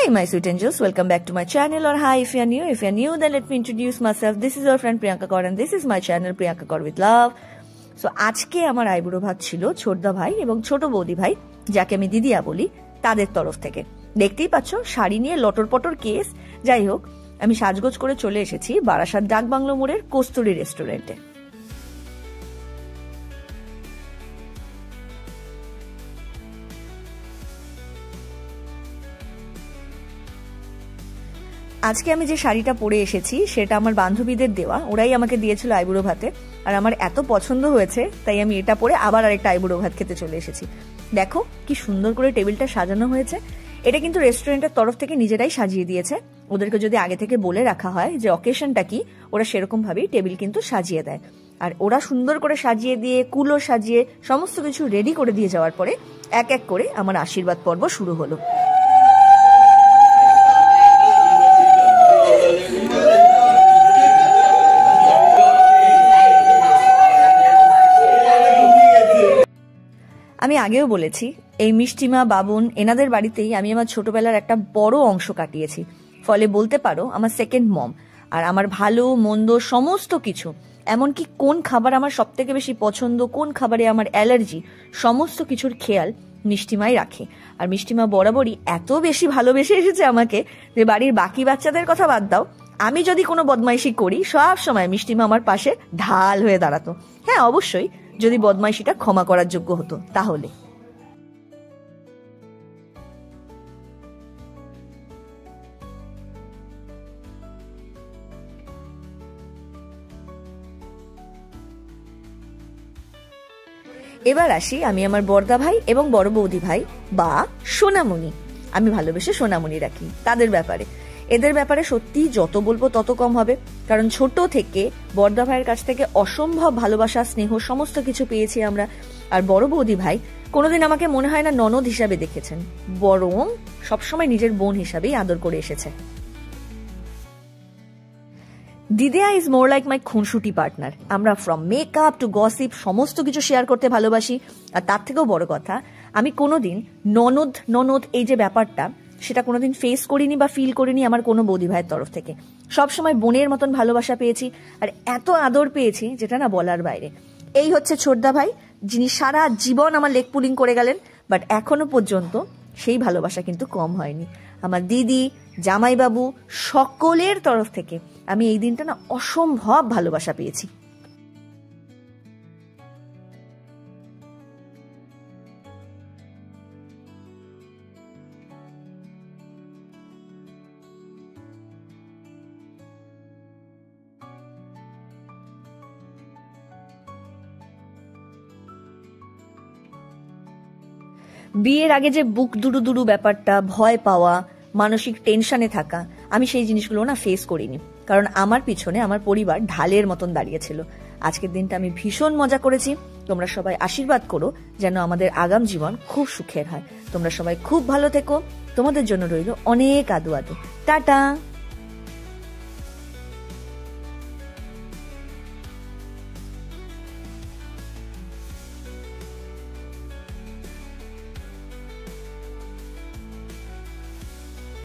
Hi my sweet angels, welcome back to my channel, or hi if you are new. If you are new, then let me introduce myself. This is your friend Priyanka Kaur and this is my channel Priyanka Kaur with love. So আজকে আমার আইবুড়ো ভাত ছিল ছোটদা ভাই এবং ছোট বৌদি ভাই, যাকে আমি দিদিয়া বলি, তাদের তরফ থেকে। দেখতেই পাচ্ছ শাড়ি নিয়ে লটর পটর কেস। যাই হোক, আমি সাজগোজ করে চলে এসেছি বারাসাত ডাকবাংলো মোড়ের কস্তুরী রেস্টুরেন্টে। আজকে আমি যে শাড়িটা পরে এসেছি সেটা আমার বান্ধবীদের দেওয়া, ওরাই আমাকে দিয়েছিল আইবুড়ো ভাতে, আর আমার এত পছন্দ হয়েছে তাই আমি এটা পরে আবার আরেকটা আইবুড়ো ভাত খেতে চলে এসেছি। দেখো কি সুন্দর করে টেবিলটা সাজানো হয়েছে। এটা কিন্তু রেস্টুরেন্টের তরফ থেকে নিজেরাই সাজিয়ে দিয়েছে। ওদেরকে যদি আগে থেকে বলে রাখা হয় যে অকেশনটা কি, ওরা সেরকম ভাবেই টেবিল কিন্তু সাজিয়ে দেয়। আর ওরা সুন্দর করে সাজিয়ে দিয়ে, কুলো সাজিয়ে, সমস্ত কিছু রেডি করে দিয়ে যাওয়ার পরে এক এক করে আমার আশীর্বাদ পর্ব শুরু হলো। আমি আগেও বলেছি, এই মিষ্টিমা, বাবুন এনাদের বাড়িতেই আমি আমার ছোটবেলার একটা বড় অংশ কাটিয়েছি। ফলে বলতে পারো আমার সেকেন্ড মম। আর আমার ভালো মন্দ সমস্ত কিছু, এমনকি কোন খাবার আমার সব থেকে বেশি পছন্দ, কোন খাবারে আমার অ্যালার্জি, সমস্ত কিছুর খেয়াল মিষ্টিমাই রাখে। আর মিষ্টিমা বরাবরই এত বেশি ভালোবেসে এসেছে আমাকে যে বাড়ির বাকি বাচ্চাদের কথা বাদ দাও, আমি যদি কোনো বদমাইশি করি সব সময় মিষ্টিমা আমার পাশে ঢাল হয়ে দাঁড়াতো। হ্যাঁ, অবশ্যই যদি বদমাইশিটা ক্ষমা করার যোগ্য হতো তাহলে। এবার আসি আমি আমার বড়দা ভাই এবং বড় বৌদি ভাই বা সোনামণি, আমি ভালোবেসে সোনামণি রাখি, তাদের ব্যাপারে। এদের ব্যাপারে সত্যি যত বলবো তত কম হবে, কারণ ছোট থেকে বড়দা ভাইয়ের কাছ থেকে অসম্ভব ভালোবাসা, স্নেহ সমস্ত কিছু পেয়েছি আমরা। আর বড় বৌদি ভাই কোনোদিন আমাকে মনে হয় না ননদ হিসাবে দেখেছেন, বরং সবসময় নিজের বোন হিসাবেই আদর করে এসেছে। দিদিয়া ইজ মোর লাইক মাই খুনসুটি পার্টনার। আমরা ফ্রম মেকআপ টু গসিপ সমস্ত কিছু শেয়ার করতে ভালোবাসি। আর তার থেকেও বড় কথা, আমি কোনোদিন ননদ এই যে ব্যাপারটা, সেটা কোনোদিন ফেস করিনি বা ফিল করিনি আমার কোনো বৌদি ভাইয়ের তরফ থেকে। সবসময় বোনের মতন ভালোবাসা পেয়েছি আর এত আদর পেয়েছি যেটা না বলার বাইরে। এই হচ্ছে ছোটদা ভাই, যিনি সারা জীবন আমার লেগ পুলিং করে গেলেন, বাট এখনো পর্যন্ত সেই ভালোবাসা কিন্তু কম হয়নি। আমার দিদি, জামাইবাবু সকলের তরফ থেকে আমি এই দিনটা না অসম্ভব ভালোবাসা পেয়েছি। বিয়ের আগে যে বুক দুরু দুরু ব্যাপারটা, ভয় পাওয়া, মানসিক টেনশনে থাকা, আমি সেই জিনিসগুলো না ফেস করিনি, কারণ আমার পিছনে আমার পরিবার ঢালের মতন দাঁড়িয়েছিল। আজকের দিনটা আমি ভীষণ মজা করেছি। তোমরা সবাই আশীর্বাদ করো যেন আমাদের আগাম জীবন খুব সুখের হয়। তোমরা সবাই খুব ভালো থেকো। তোমাদের জন্য রইল অনেক আদু আদু। টাটা।